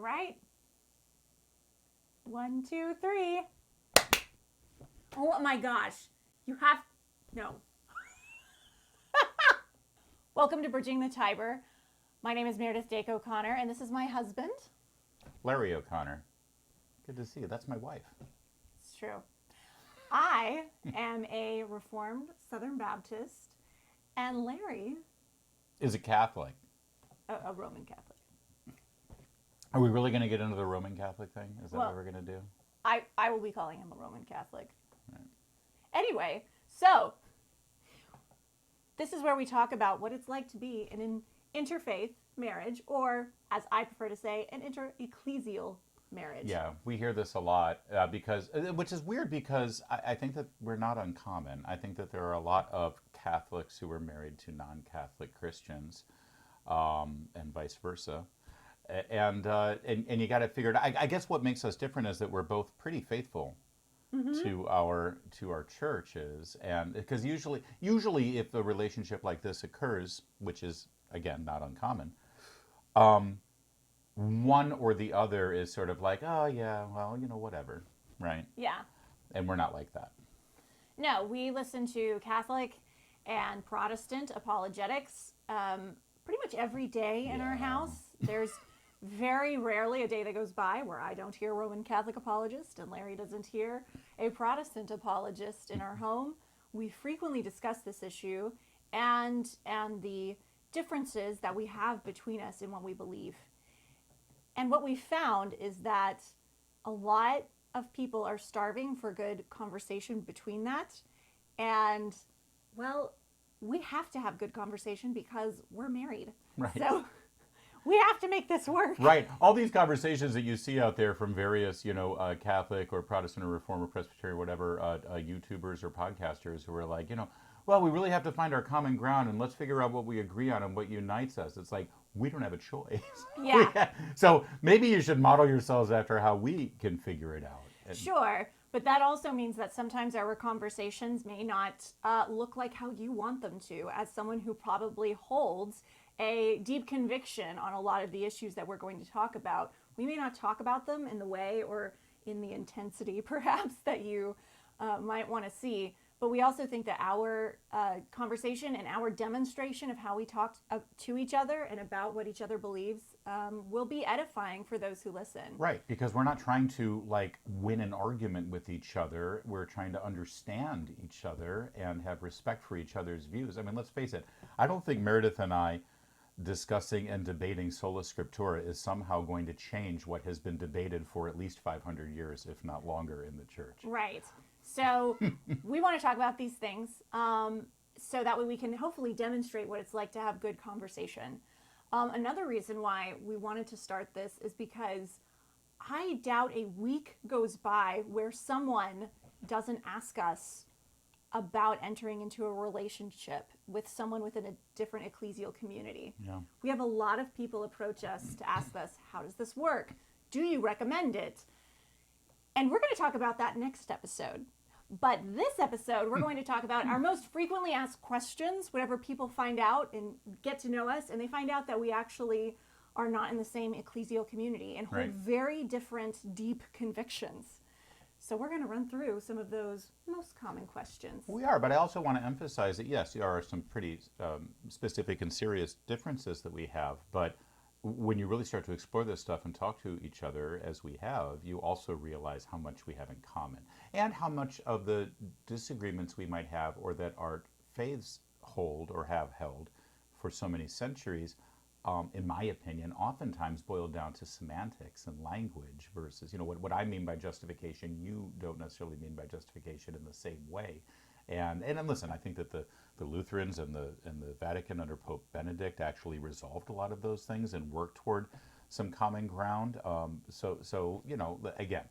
right. 1, 2, 3. Oh my gosh. No. Welcome to Bridging the Tiber. My name is Meredith Dake-O'Connor, and this is my husband. Larry O'Connor. Good to see you. That's my wife. It's true. I am a Reformed Southern Baptist, and Larry is a Catholic. A Roman Catholic. Are we really going to get into the Roman Catholic thing? Is that what we're going to do? I will be calling him a Roman Catholic. Right. Anyway, so this is where we talk about what it's like to be in an interfaith marriage, or as I prefer to say, an inter-ecclesial marriage. Yeah, we hear this a lot which is weird because I think that we're not uncommon. I think that there are a lot of Catholics who are married to non-Catholic Christians, and vice versa. And you got to figure it out. I guess what makes us different is that we're both pretty faithful to our churches, and because usually if a relationship like this occurs, which is again not uncommon, one or the other is sort of like, oh yeah, well, whatever, right? Yeah. And we're not like that. No, we listen to Catholic and Protestant apologetics pretty much every day in our house. There's very rarely a day that goes by where I don't hear a Roman Catholic apologist and Larry doesn't hear a Protestant apologist in our home. We frequently discuss this issue and the differences that we have between us in what we believe. And what we found is that a lot of people are starving for good conversation between that. And, well, we have to have good conversation because we're married. Right. So we have to make this work. Right. All these conversations that you see out there from various, Catholic or Protestant or Reformed or Presbyterian, whatever, YouTubers or podcasters who are like, well, we really have to find our common ground and let's figure out what we agree on and what unites us. It's like, we don't have a choice. Yeah. So maybe you should model yourselves after how we can figure it out. Sure. But that also means that sometimes our conversations may not look like how you want them to, as someone who probably holds a deep conviction on a lot of the issues that we're going to talk about. We may not talk about them in the way or in the intensity, perhaps, that you might want to see. But we also think that our conversation and our demonstration of how we talk to each other and about what each other believes will be edifying for those who listen. Right, because we're not trying to win an argument with each other. We're trying to understand each other and have respect for each other's views. I mean, let's face it. I don't think Meredith and I discussing and debating sola scriptura is somehow going to change what has been debated for at least 500 years, if not longer, in the church. Right. So we want to talk about these things so that way we can hopefully demonstrate what it's like to have good conversation. Another reason why we wanted to start this is because I doubt a week goes by where someone doesn't ask us about entering into a relationship with someone within a different ecclesial community. Yeah. We have a lot of people approach us to ask us, how does this work? Do you recommend it? And we're going to talk about that next episode. But this episode, we're going to talk about our most frequently asked questions, whenever people find out and get to know us, and they find out that we actually are not in the same ecclesial community and hold very different, deep convictions. So we're going to run through some of those most common questions. We are, but I also want to emphasize that, yes, there are some pretty specific and serious differences that we have, but when you really start to explore this stuff and talk to each other as we have, you also realize how much we have in common and how much of the disagreements we might have or that our faiths hold or have held for so many centuries, in my opinion, oftentimes boil down to semantics and language versus, what I mean by justification, you don't necessarily mean by justification in the same way. And listen, I think that the Lutherans and the Vatican under Pope Benedict actually resolved a lot of those things and worked toward some common ground. Again,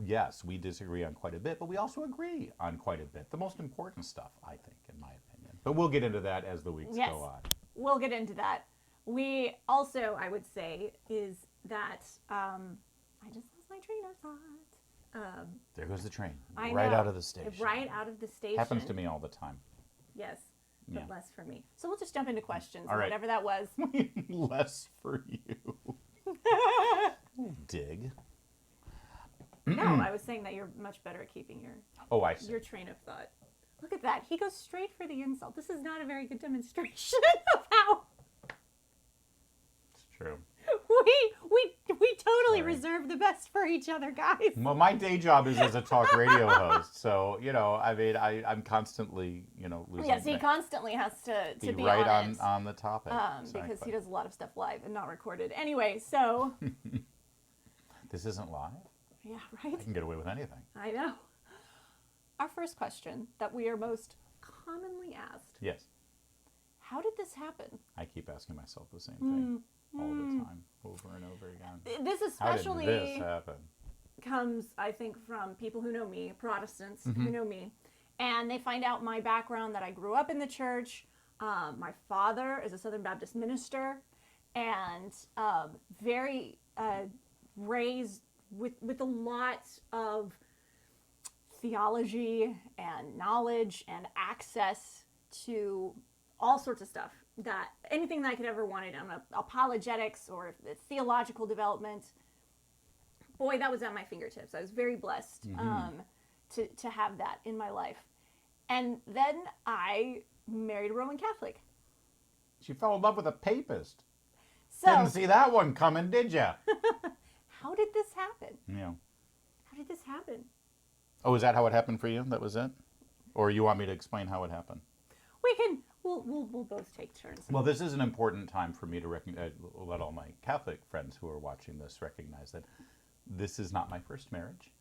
yes, we disagree on quite a bit, but we also agree on quite a bit. The most important stuff, I think, in my opinion. But we'll get into that as the weeks go on. We'll get into that. We also, I would say, is that I just lost my train of thought. There goes the train. I right know. Out of the station. Right out of the station. Happens to me all the time. Yes, but less for me. So we'll just jump into questions, all right. whatever that was. Less for you. No, I was saying that you're much better at keeping Oh, I see. your train of thought. Look at that. He goes straight for the insult. This is not a very good demonstration of how It's true. we totally Sorry. reserve the best for each other, guys. Well, my day job is as a talk radio host, so I mean, I'm constantly, losing. Yes, he constantly has to be right on it, on the topic. because Exactly. he does a lot of stuff live and not recorded. Anyway, so This isn't live. yeah, right. I can get away with anything. I know. Our first question that we are most commonly asked: Yes, how did this happen? I keep asking myself the same thing all the time, over and over again. This How especially did this happen? comes, I think, from people who know me, Protestants who know me, and they find out my background, that I grew up in the church. My father is a Southern Baptist minister, and very raised with a lot of theology and knowledge and access to all sorts of stuff, that anything that I could ever wanted, apologetics or theological development. Boy, that was at my fingertips. I was very blessed to have that in my life. And then I married a Roman Catholic. She fell in love with a papist. So Didn't see that one coming, did ya? how did this happen? Yeah. How did this happen? Oh, is that how it happened for you? That was it? Or you want me to explain how it happened? We'll both take turns. Well, this is an important time for me to let all my Catholic friends who are watching this recognize that this is not my first marriage.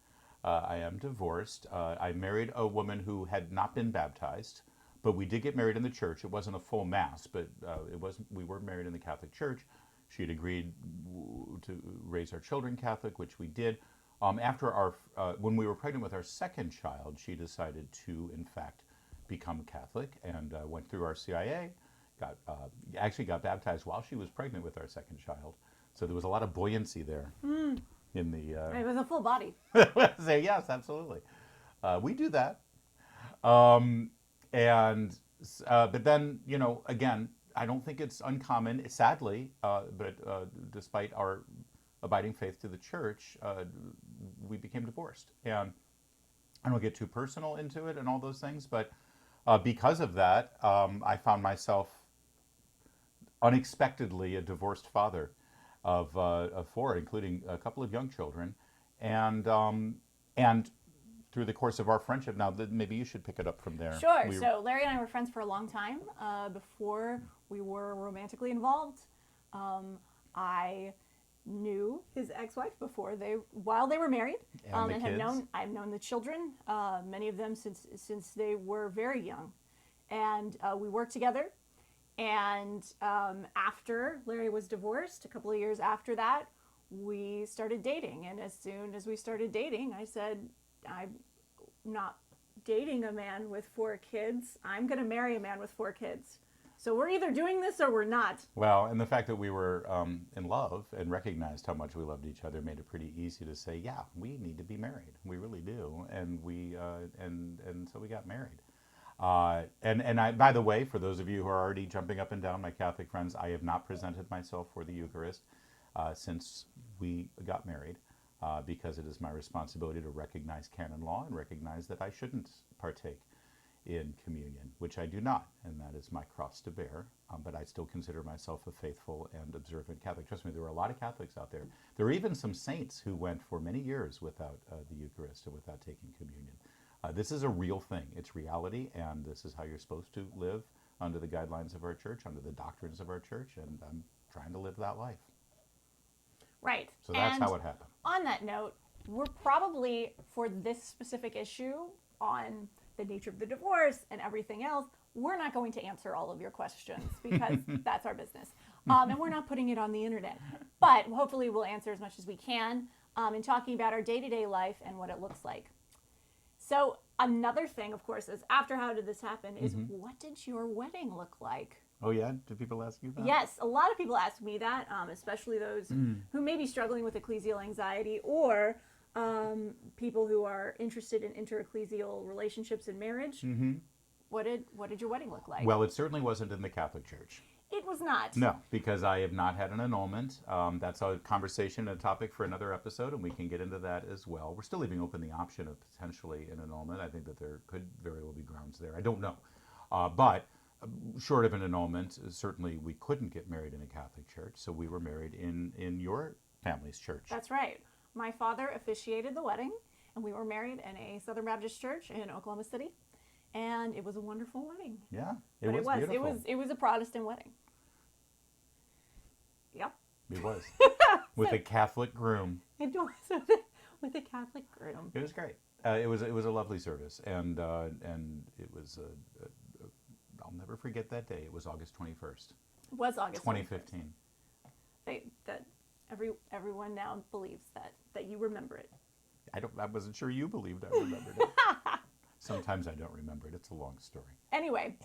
I am divorced. I married a woman who had not been baptized, but we did get married in the church. It wasn't a full mass, but we were married in the Catholic Church. She had agreed to raise our children Catholic, which we did. When we were pregnant with our second child, she decided to, in fact, become Catholic and went through our CIA. Actually got baptized while she was pregnant with our second child. So there was a lot of buoyancy there in the. It was a full body. Say yes, absolutely. We do that, but then again, I don't think it's uncommon, sadly, but despite our abiding faith to the church, we became divorced. And I don't get too personal into it and all those things, but because of that, I found myself unexpectedly a divorced father of 4, including a couple of young children, and through the course of our friendship. Now, maybe you should pick it up from there. Sure. So Larry and I were friends for a long time before we were romantically involved. I knew his ex-wife while they were married, And the kids. I've known the children, many of them since they were very young, and we worked together. And after Larry was divorced, a couple of years after that, we started dating. And as soon as we started dating, I said, I'm not dating a man with 4 kids. I'm going to marry a man with 4 kids. So we're either doing this or we're not. Well, and the fact that we were in love and recognized how much we loved each other made it pretty easy to say, yeah, we need to be married. We really do. And we and so we got married. And I, by the way, for those of you who are already jumping up and down, my Catholic friends, I have not presented myself for the Eucharist since we got married, because it is my responsibility to recognize canon law and recognize that I shouldn't partake in communion, which I do not, and that is my cross to bear. But I still consider myself a faithful and observant Catholic. Trust me, there are a lot of Catholics out there. There are even some saints who went for many years without the Eucharist and without taking communion. This is a real thing. It's reality, and this is how you're supposed to live under the guidelines of our church, under the doctrines of our church, and I'm trying to live that life. Right. So that's And how it happened. on that note, we're probably, for this specific issue on the nature of the divorce and everything else, we're not going to answer all of your questions because that's our business. And we're not putting it on the internet. But hopefully we'll answer as much as we can in talking about our day-to-day life and what it looks like. So another thing, of course, is after how did this happen is what did your wedding look like? Oh yeah? Do people ask you that? Yes, a lot of people ask me that, especially those who may be struggling with ecclesial anxiety or people who are interested in inter-ecclesial relationships and marriage. What did your wedding look like? Well, it certainly wasn't in the Catholic Church. It was not. No, because I have not had an annulment. That's a conversation, a topic for another episode, and we can get into that as well. We're still leaving open the option of potentially an annulment. I think that there could very well be grounds there. I don't know. But short of an annulment, certainly we couldn't get married in a Catholic church, so we were married in your family's church. That's right. My father officiated the wedding, and we were married in a Southern Baptist church in Oklahoma City, and it was a wonderful wedding. Yeah, But beautiful. it was a Protestant wedding. Yep. It was. With a Catholic groom. It was with a Catholic groom. It was great. It was a lovely service, and it was I'll never forget that day. It was August 21st. It was August 2015. Everyone now believes that you remember it. I wasn't sure you believed I remembered it. Sometimes I don't remember it. It's a long story. Anyway,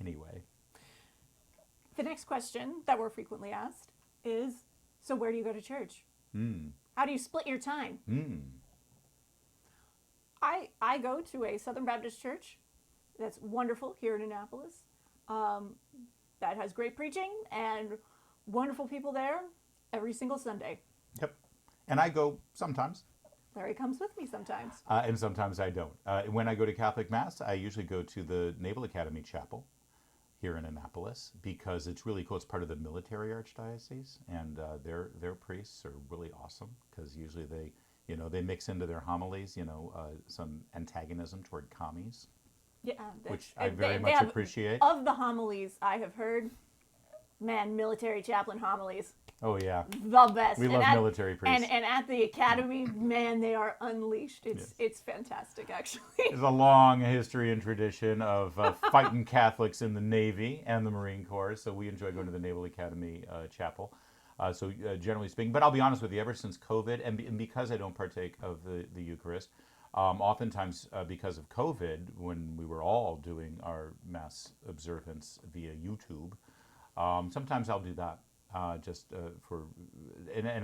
the next question that we're frequently asked is, so where do you go to church? How do you split your time? I go to a Southern Baptist church that's wonderful here in Annapolis, that has great preaching and wonderful people there every single Sunday. Yep. And I go sometimes. Larry comes with me sometimes. And sometimes I don't. When I go to Catholic Mass, I usually go to the Naval Academy Chapel here in Annapolis because it's really cool. It's part of the military archdiocese, and their priests are really awesome because usually they mix into their homilies, some antagonism toward commies. Yeah, which I very much appreciate. Of the homilies I have heard, man, military chaplain homilies. Oh yeah, the best. We love military priests. And at the academy, man, they are unleashed. It's fantastic, actually. There's a long history and tradition of fighting Catholics in the Navy and the Marine Corps, so we enjoy going to the Naval Academy Chapel. So generally speaking, but I'll be honest with you, ever since COVID, and because I don't partake of the Eucharist, oftentimes because of COVID, when we were all doing our Mass observance via YouTube, sometimes I'll do that. And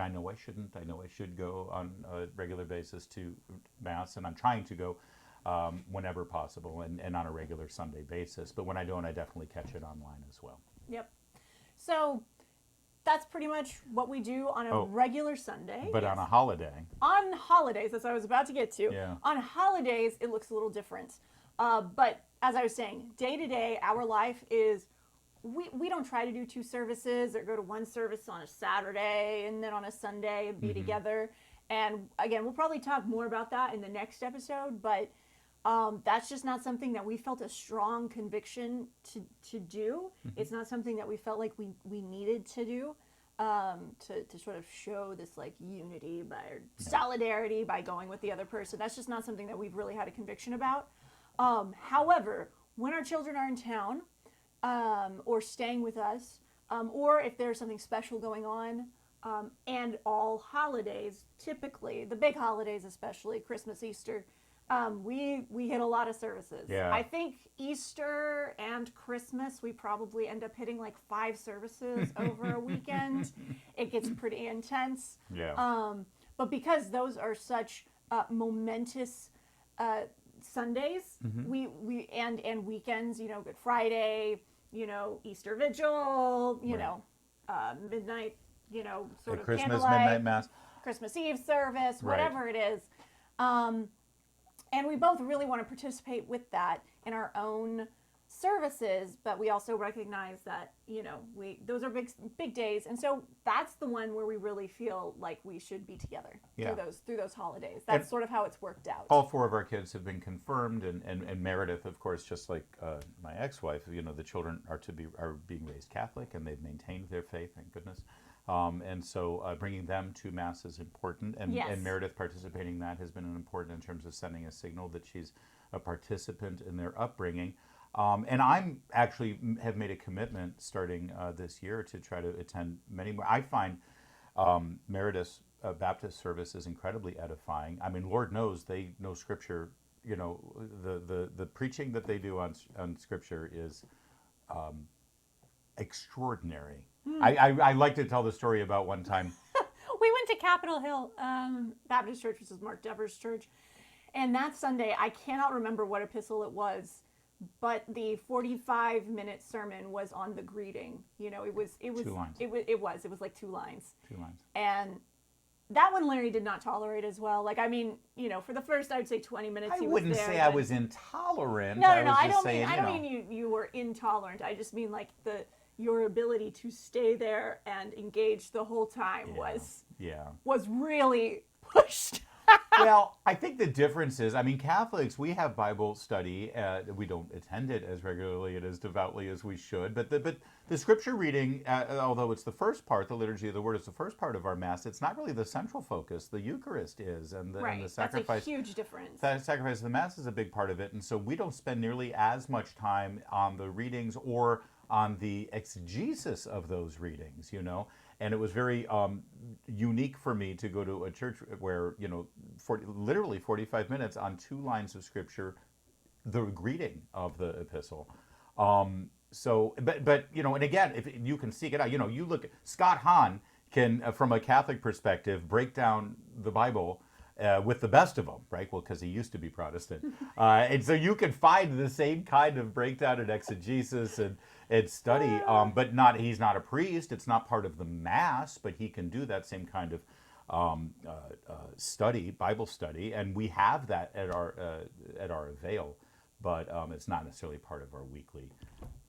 I know I shouldn't. I know I should go on a regular basis to Mass, and I'm trying to go whenever possible and on a regular Sunday basis. But when I don't, I definitely catch it online as well. Yep. So that's pretty much what we do on a regular Sunday. But on a holiday. On holidays, that's what I was about to get to. Yeah. On holidays, it looks a little different. But as I was saying, day to day, our life is, we don't try to do two services or go to one service on a Saturday and then on a Sunday and be together. And again, we'll probably talk more about that in the next episode, but that's just not something that we felt a strong conviction to do. It's not something that we felt like we needed to do to sort of show this like unity solidarity by going with the other person. That's just not something that we've really had a conviction about. However, when our children are in town, or staying with us, or if there's something special going on, and all holidays, typically, the big holidays especially, Christmas, Easter, we hit a lot of services. Yeah. I think Easter and Christmas, we probably end up hitting like 5 services over a weekend. It gets pretty intense. Yeah. But because those are such momentous Sundays, we and weekends, Good Friday, Easter Vigil, midnight, sort of Christmas candlelight, midnight Mass, Christmas Eve service, whatever it is. And we both really want to participate with that in our own services, but we also recognize that, those are big days. And so that's the one where we really feel like we should be together through those holidays. That's sort of how it's worked out. All 4 of our kids have been confirmed, and Meredith, of course, just like my ex-wife, the children are being raised Catholic, and they've maintained their faith, thank goodness. And so bringing them to Mass is important, and Meredith participating in that has been important in terms of sending a signal that she's a participant in their upbringing. And I'm actually have made a commitment starting this year to try to attend many more. I find Meredith's Baptist service is incredibly edifying. I mean, Lord knows they know Scripture. The preaching that they do on Scripture is extraordinary. I like to tell the story about one time. We went to Capitol Hill Baptist Church, which is Mark Dever's church. And that Sunday, I cannot remember what epistle it was, but the 45-minute sermon was on the greeting. It was 2 lines. It was like 2 lines. 2 lines. And that one Larry did not tolerate as well. Like, I mean, for the first, I would say 20 minutes he was there. I wouldn't say I was intolerant. No. I don't mean you were intolerant. I just mean like your ability to stay there and engage the whole time was really pushed. Well, I think the difference is, Catholics, we have Bible study. We don't attend it as regularly and as devoutly as we should. But the scripture reading, although it's the first part, the liturgy of the word is the first part of our Mass, it's not really the central focus. The Eucharist is, and the sacrifice. That's a huge difference. The sacrifice of the Mass is a big part of it. And so we don't spend nearly as much time on the readings or on the exegesis of those readings, And it was very unique for me to go to a church where, literally 45 minutes on 2 lines of scripture, the greeting of the epistle. And again, if you can seek it out, you look at Scott Hahn can, from a Catholic perspective, break down the Bible with the best of them, right? Well, because he used to be Protestant. And so you can find the same kind of breakdown and exegesis and study, but he's not a priest. It's not part of the Mass, but he can do that same kind of study, Bible study, and we have that at our avail, but it's not necessarily part of our weekly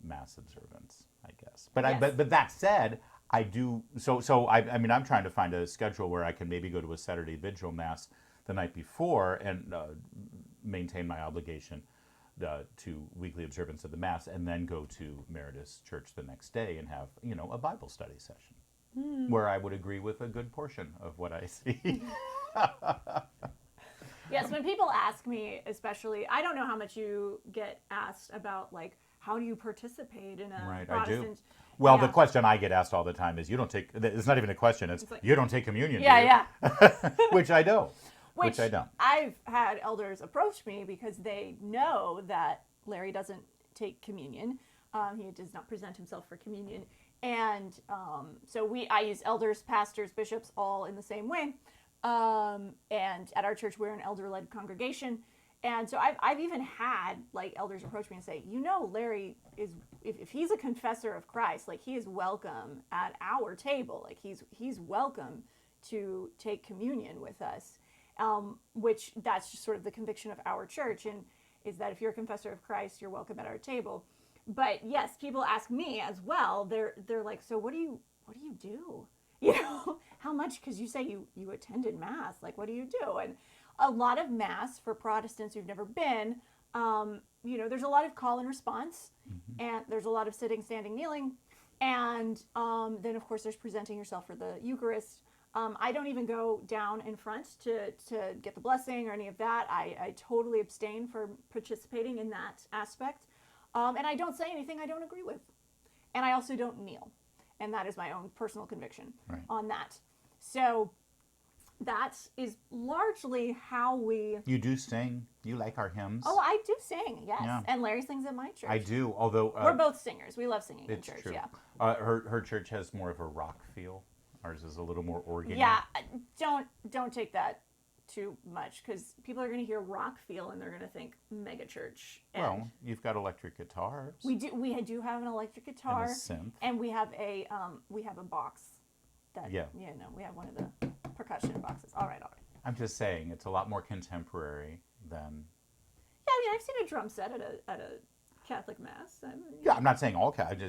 Mass observance, I guess. But but that said, I do I'm trying to find a schedule where I can maybe go to a Saturday Vigil Mass the night before and maintain my obligation to weekly observance of the Mass, and then go to Meredith's church the next day and have a Bible study session where I would agree with a good portion of what I see. Yes, when people ask me, especially, I don't know how much you get asked about, like, how do you participate in a Protestant? I do. Well, the question I get asked all the time is, it's not even a question, it's like, you don't take communion, do you? Yeah. Which I don't. Which I don't. I've had elders approach me because they know that Larry doesn't take communion. He does not present himself for communion. And so I use elders, pastors, bishops, all in the same way. And at our church, we're an elder-led congregation. And so I've even had like elders approach me and say, Larry is, if he's a confessor of Christ, like he is welcome at our table. Like he's welcome to take communion with us. Which that's just sort of the conviction of our church, and is that if you're a confessor of Christ, you're welcome at our table. But yes, people ask me as well. They're like, so what do you do? How much? Because you say you attended Mass. Like, what do you do? And a lot of Mass for Protestants who've never been, there's a lot of call and response, and there's a lot of sitting, standing, kneeling, and then of course there's presenting yourself for the Eucharist. I don't even go down in front to get the blessing or any of that. I totally abstain from participating in that aspect. And I don't say anything I don't agree with. And I also don't kneel. And that is my own personal conviction on that. So that is largely how we... You do sing? You like our hymns? Oh, I do sing, yes. Yeah. And Larry sings at my church. I do, although... we're both singers. We love singing in church, true. Yeah. Her church has more of a rock feel. Ours is a little more organ. Yeah, don't take that too much, because people are going to hear rock feel and they're going to think mega church. Well, you've got electric guitars. We do have an electric guitar and a synth, and we have a box that we have one of the percussion boxes. All right. I'm just saying it's a lot more contemporary than. Yeah, I've seen a drum set at a Catholic Mass. I'm not saying all Catholic,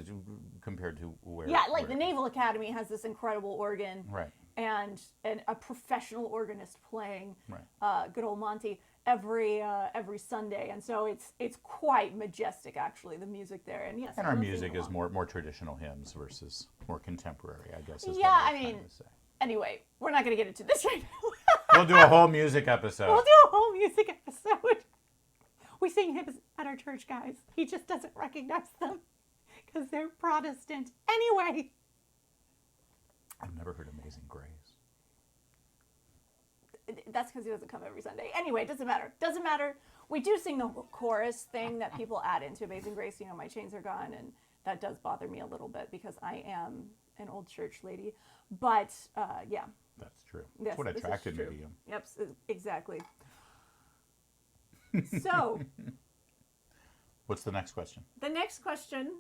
compared to where. Yeah, like the Naval Academy has this incredible organ, right? And a professional organist playing, right? Good old Monty every Sunday, and so it's quite majestic, actually, the music there. And yes, and our music is more traditional hymns versus more contemporary, I guess. Is yeah, what I mean, to say. Anyway, we're not going to get into this right now. We'll do a whole music episode. We sing hymns at our church, guys. He just doesn't recognize them because they're Protestant. Anyway. I've never heard Amazing Grace. That's because he doesn't come every Sunday. Anyway, it doesn't matter. We do sing the chorus thing that people add into Amazing Grace. My chains are gone, and that does bother me a little bit because I am an old church lady. But, yeah. That's true. That's what attracted me to you. Yep, exactly. So, What's the next question? The next question,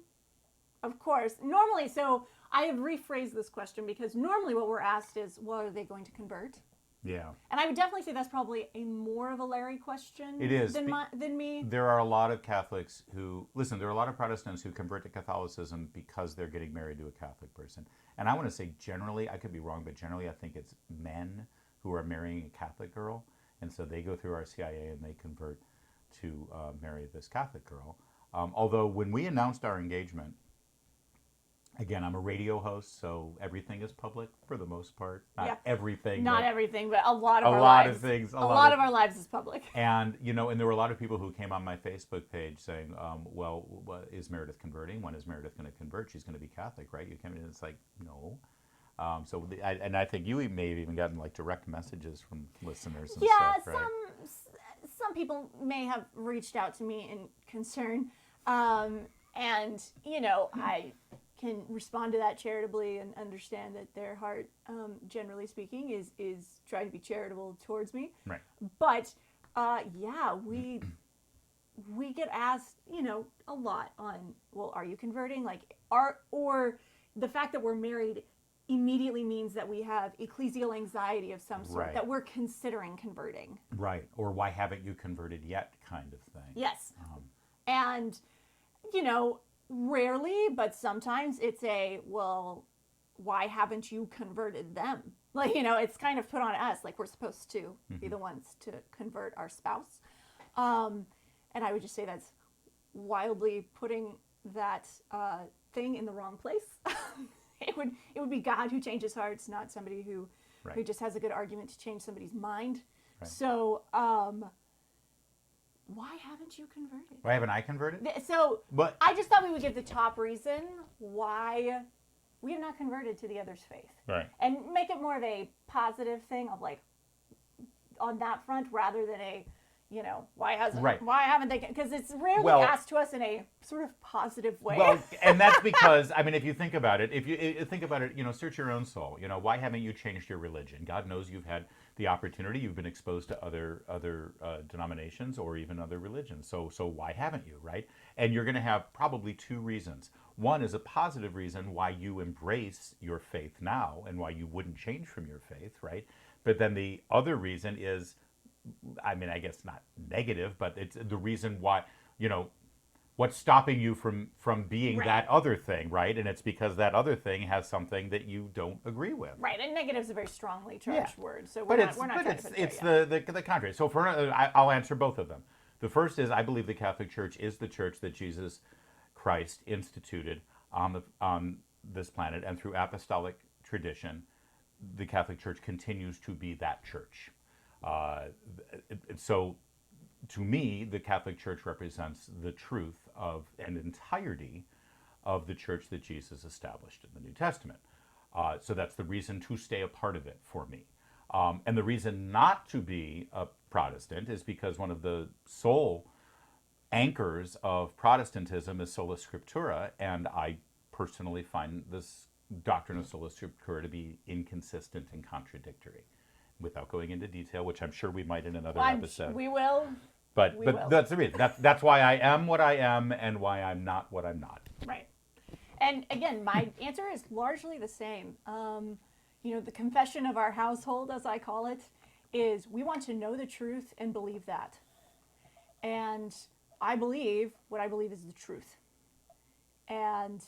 of course, normally, so I have rephrased this question because normally what we're asked is, well, are they going to convert? Yeah. And I would definitely say that's probably a more of a Larry question It is. than me. There are a lot of Catholics who, listen, there are a lot of Protestants who convert to Catholicism because they're getting married to a Catholic person. And I want to say generally, I could be wrong, but generally I think it's men who are marrying a Catholic girl. And so they go through our CIA and they convert to marry this Catholic girl. Although when we announced our engagement, again, I'm a radio host, so everything is public for the most part. Not everything. Not everything, but a lot of our lives. A lot of things. A lot of our lives is public. And, and there were a lot of people who came on my Facebook page saying, well, is Meredith converting? When is Meredith going to convert? She's going to be Catholic, right? You came in and it's like, no. And I think you may have even gotten like direct messages from listeners and stuff, right? Some people may have reached out to me in concern. And, I can respond to that charitably and understand that their heart, generally speaking, is trying to be charitable towards me. Right. But we get asked, a lot on, well, are you converting? Or the fact that we're married immediately means that we have ecclesial anxiety of some sort, that we're considering converting. Right. Or why haven't you converted yet kind of thing. Yes. And, rarely, but sometimes it's well, why haven't you converted them? It's kind of put on us, like we're supposed to be the ones to convert our spouse. And I would just say that's wildly putting that thing in the wrong place. It would be God who changes hearts, not somebody who just has a good argument to change somebody's mind. Right. So, why haven't you converted? Why haven't I converted? So, I just thought we would give the top reason why we have not converted to the other's faith. Right. And make it more of a positive thing of on that front rather than why haven't they? Because it's rarely asked to us in a sort of positive way. Well, and that's because, if you think about it, search your own soul. Why haven't you changed your religion? God knows you've had the opportunity. You've been exposed to other denominations or even other religions. So why haven't you, right? And you're going to have probably two reasons. One is a positive reason why you embrace your faith now and why you wouldn't change from your faith, right? But then the other reason is, I guess not negative, but it's the reason why, what's stopping you from being that other thing, right? And it's because that other thing has something that you don't agree with. Right, and negative is a very strongly charged word, so we're not trying to put it's the contrary. So I'll answer both of them. The first is I believe the Catholic Church is the church that Jesus Christ instituted on this planet, and through apostolic tradition, the Catholic Church continues to be that church. So to me, the Catholic Church represents the truth of an entirety of the church that Jesus established in the New Testament. So that's the reason to stay a part of it for me. And the reason not to be a Protestant is because one of the sole anchors of Protestantism is sola scriptura, and I personally find this doctrine of sola scriptura to be inconsistent and contradictory. Without going into detail, which I'm sure we might in another episode. We will. But that's the reason. That's why I am what I am and why I'm not what I'm not. Right. And again, my answer is largely the same. The confession of our household, as I call it, is we want to know the truth and believe that. And I believe what I believe is the truth. And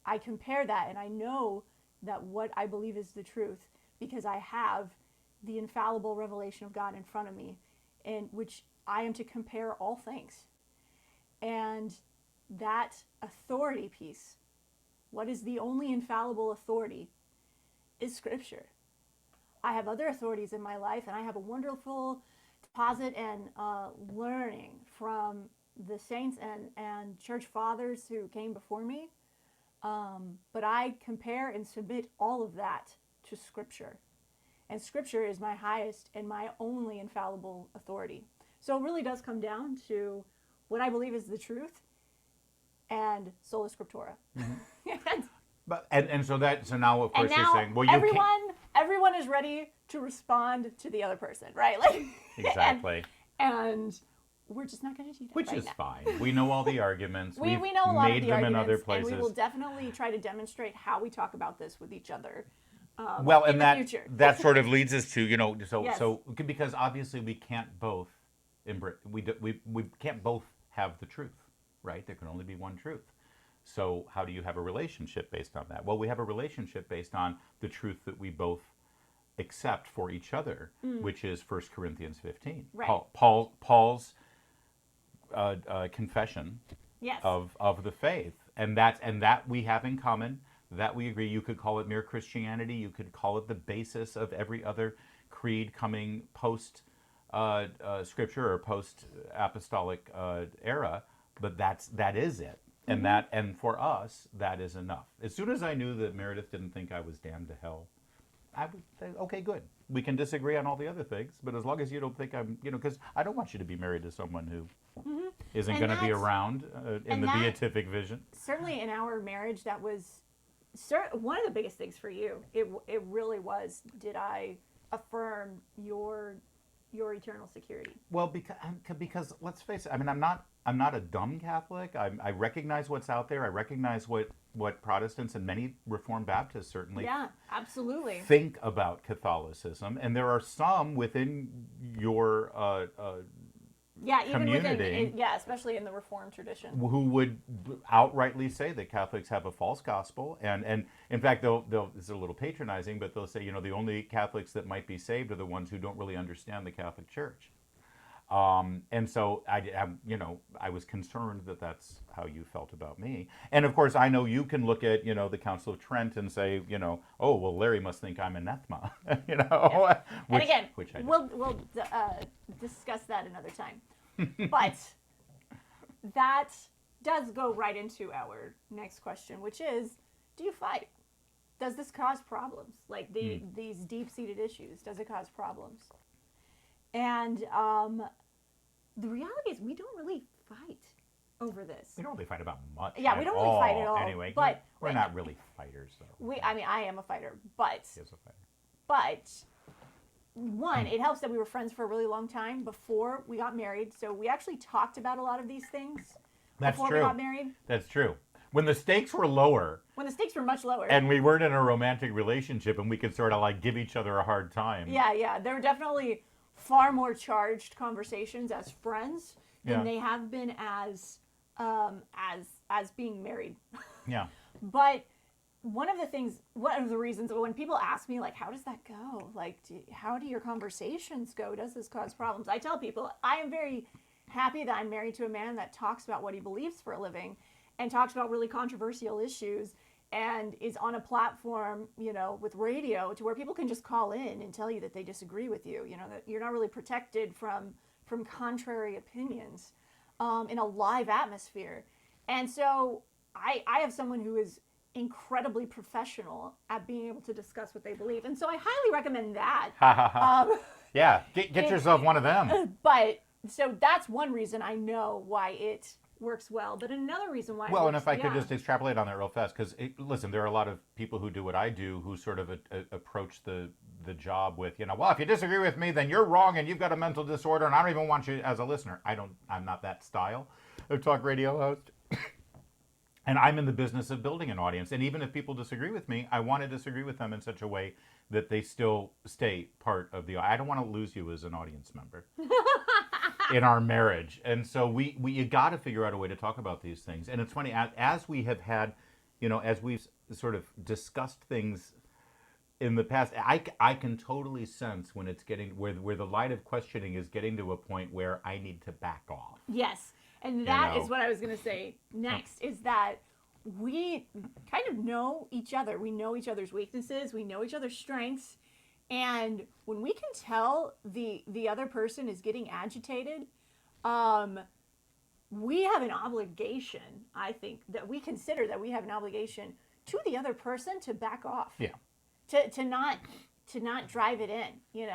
I compare that, and I know that what I believe is the truth because I have the infallible revelation of God in front of me, in which I am to compare all things. And that authority piece, what is the only infallible authority, is Scripture. I have other authorities in my life, and I have a wonderful deposit and learning from the saints and church fathers who came before me. But I compare and submit all of that to Scripture. And Scripture is my highest and my only infallible authority. So it really does come down to what I believe is the truth and sola scriptura. Mm-hmm. So now of course you're saying, well, everyone is ready to respond to the other person, right? Exactly. And we're just not going to do that Which right is now. fine. We know all the arguments. We We've know a lot made of the them arguments, in other places. and we will definitely try to demonstrate how we talk about this with each other Well, in and the future. that sort of leads us to, Yes. so because obviously we can't both we can't both have the truth, right? There can only be one truth. So how do you have a relationship based on that? Well, we have a relationship based on the truth that we both accept for each other, which is 1 Corinthians 15. Right. Paul's confession Yes. of the faith, and that we have in common. That we agree. You could call it mere Christianity. You could call it the basis of every other creed coming post Scripture or post apostolic era. But that is it, and and for us that is enough. As soon as I knew that Meredith didn't think I was damned to hell, I would say, okay, good. We can disagree on all the other things, but as long as you don't think I'm, because I don't want you to be married to someone who isn't going to be around in the beatific vision. Certainly in our marriage, that was one of the biggest things for you. It really was. Did I affirm your eternal security? Well, because let's face it. I mean, I'm not a dumb Catholic. I recognize what's out there. I recognize what Protestants and many Reformed Baptists certainly absolutely think about Catholicism, and there are some within your community, especially in the Reformed tradition, who would outrightly say that Catholics have a false gospel, and in fact it's a little patronizing, but they'll say the only Catholics that might be saved are the ones who don't really understand the Catholic Church. And so I was concerned that that's how you felt about me. And of course, I know you can look at, the Council of Trent and say, oh, well, Larry must think I'm anathema, Yeah. Which, and again, which I we'll discuss that another time. But that does go right into our next question, which is, do you fight? Does this cause problems? Like these deep-seated issues, does it cause problems? And the reality is we don't really fight over this. We don't really fight about much. Yeah, we don't really fight at all. Anyway, but we're not really fighters, though. I am a fighter, but He is a fighter. But one, it helps that we were friends for a really long time before we got married. So we actually talked about a lot of these things before we got married. That's true. When the stakes were lower. When the stakes were much lower. And we weren't in a romantic relationship and we could sort of like give each other a hard time. Yeah. There were definitely far more charged conversations as friends than they have been as being married. Yeah. But one of the reasons when people ask me, like, how does that go? Like, how do your conversations go? Does this cause problems? I tell people I am very happy that I'm married to a man that talks about what he believes for a living and talks about really controversial issues and is on a platform, with radio to where people can just call in and tell you that they disagree with you, that you're not really protected from contrary opinions in a live atmosphere. And so I have someone who is incredibly professional at being able to discuss what they believe. And so I highly recommend that. Yeah, get yourself one of them. But so that's one reason I know why it works well. But another reason why and if I could just extrapolate on that real fast, because listen, there are a lot of people who do what I do who sort of approach the job with, well, if you disagree with me, then you're wrong and you've got a mental disorder and I don't even want you as a listener. I'm not that style of talk radio host. And I'm in the business of building an audience. And even if people disagree with me, I want to disagree with them in such a way that they still stay part of the... I don't want to lose you as an audience member in our marriage. And so you got to figure out a way to talk about these things. And it's funny, as we have had, as we've sort of discussed things in the past, I can totally sense when it's getting... where the light of questioning is getting to a point where I need to back off. Yes. And that is what I was going to say next, is that we kind of know each other. We know each other's weaknesses. We know each other's strengths. And when we can tell the other person is getting agitated, we have an obligation, I think, that we consider that we have an obligation to the other person to back off. Yeah. To not drive it in,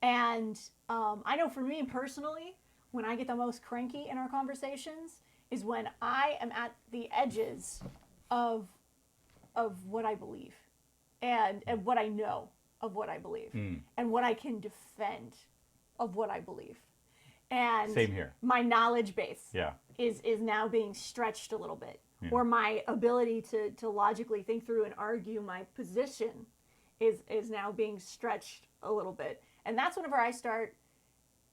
And I know for me personally, when I get the most cranky in our conversations is when I am at the edges of what I believe and what I know of what I believe and what I can defend of what I believe. And Same here. my knowledge base Yeah. is now being stretched a little bit. Yeah. Or my ability to logically think through and argue my position is now being stretched a little bit. And that's whenever I start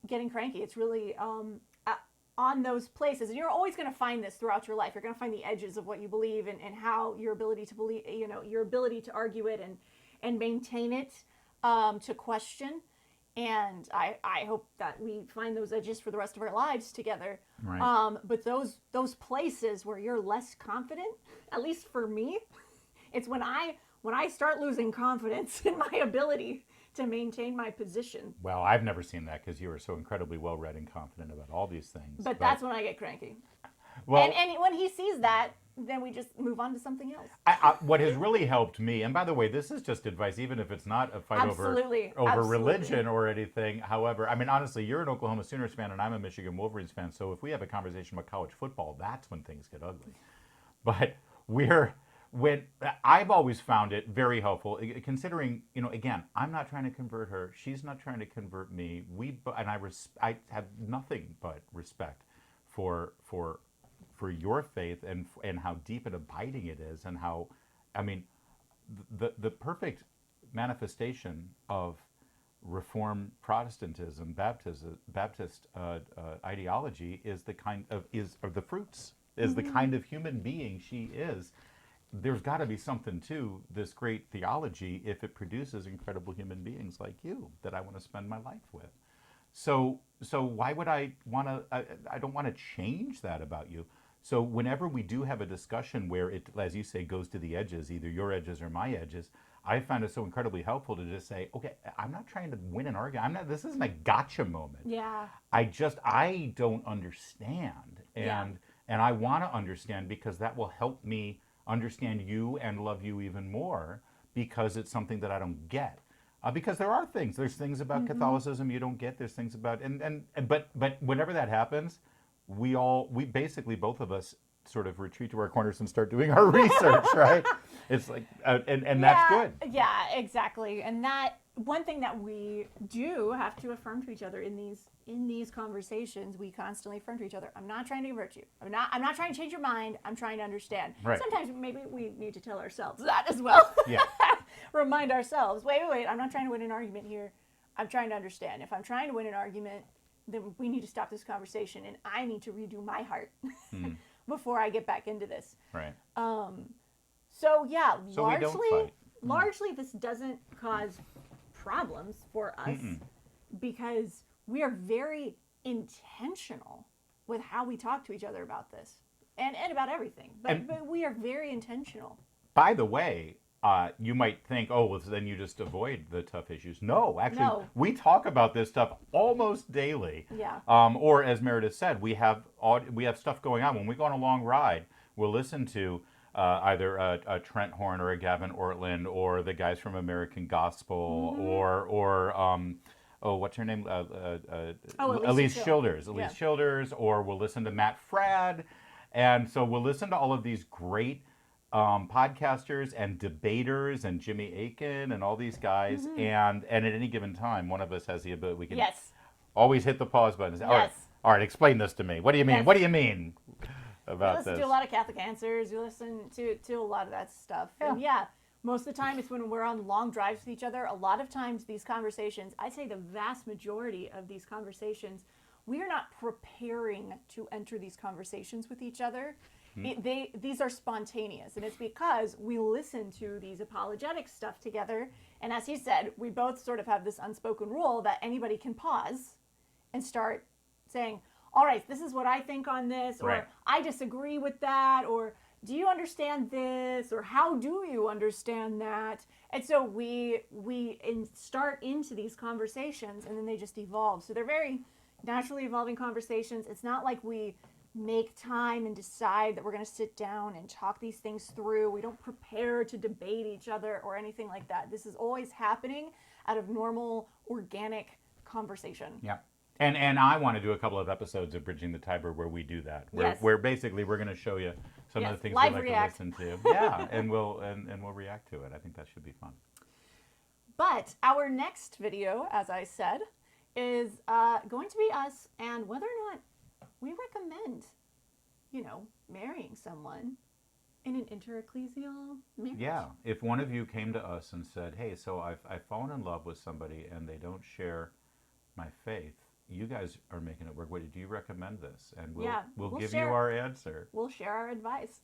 getting cranky. It's really on those places. And you're always going to find this throughout your life. You're going to find the edges of what you believe and how your ability to believe, your ability to argue it and maintain it, to question. And I hope that we find those edges for the rest of our lives together. Right. But those places where you're less confident, at least for me, it's when I start losing confidence in my ability to maintain my position. Well, I've never seen that because you are so incredibly well-read and confident about all these things. But that's when I get cranky. Well, And when he sees that, then we just move on to something else. What has really helped me, and by the way, this is just advice, even if it's not a fight Absolutely. over religion or anything. However, I mean, honestly, you're an Oklahoma Sooners fan and I'm a Michigan Wolverines fan. So if we have a conversation about college football, that's when things get ugly. But I've always found it very helpful, considering, again, I'm not trying to convert her. She's not trying to convert me. I have nothing but respect for your faith and how deep and abiding it is, and how, I mean, the perfect manifestation of Reformed Protestantism, Baptist ideology is the fruits, is the kind of human being she is. There's got to be something to this great theology if it produces incredible human beings like you that I want to spend my life with. So why would I want to? I don't want to change that about you. So whenever we do have a discussion where it, as you say, goes to the edges, either your edges or my edges, I find it so incredibly helpful to just say, okay, I'm not trying to win an argument. This isn't a gotcha moment. Yeah. I don't understand, and I want to understand, because that will help me understand you and love you even more, because it's something that I don't get. Because there's things about Catholicism you don't get. There's things about, but whenever that happens, we basically, both of us, sort of retreat to our corners and start doing our research, right? It's like, and that's good. Yeah, exactly. And that one thing that we do have to affirm to each other in these conversations, we constantly affirm to each other, I'm not trying to convert you. I'm not trying to change your mind. I'm trying to understand. Right. Sometimes maybe we need to tell ourselves that as well. Yeah. Remind ourselves, wait, I'm not trying to win an argument here. I'm trying to understand. If I'm trying to win an argument, then we need to stop this conversation, and I need to redo my heart before I get back into this. Right. So yeah, So we don't fight. largely this doesn't cause problems for us because we are very intentional with how we talk to each other about this and about everything. But we are very intentional. By the way, you might think, oh, well, then you just avoid the tough issues. No, actually, we talk about this stuff almost daily. Yeah. Or as Meredith said, we have stuff going on. When we go on a long ride, we'll listen to either a Trent Horn or a Gavin Ortland or the guys from American Gospel or what's her name? Elise Childers. Elise Childers, or we'll listen to Matt Fradd. And so we'll listen to all of these great podcasters and debaters and Jimmy Akin and all these guys, and at any given time, one of us has the ability, we can always hit the pause button and say, all right, explain this to me. What do you mean? Yes. What do you mean about this? You listen to a lot of Catholic Answers. You listen to a lot of that stuff. And most of the time it's when we're on long drives with each other. A lot of times these conversations, I'd say the vast majority of these conversations, we are not preparing to enter these conversations with each other. These are spontaneous, and it's because we listen to these apologetic stuff together. And as he said, we both sort of have this unspoken rule that anybody can pause and start saying, all right, this is what I think on this, or I disagree with that, or do you understand this, or how do you understand that? And so we start into these conversations, and then they just evolve. So they're very naturally evolving conversations. It's not like we make time and decide that we're going to sit down and talk these things through. We don't prepare to debate each other or anything like that. This is always happening out of normal, organic conversation. Yeah. And I want to do a couple of episodes of Bridging the Tiber where we do that. Where basically we're going to show you some of the things we like to listen to. Yeah, and we'll react to it. I think that should be fun. But our next video, as I said, is going to be us and whether or not we recommend, marrying someone in an inter-ecclesial marriage. Yeah, if one of you came to us and said, "Hey, so I've fallen in love with somebody and they don't share my faith. You guys are making it work. What do you recommend this?" And we'll Yeah, we'll we'll give share- you our answer. We'll share our advice.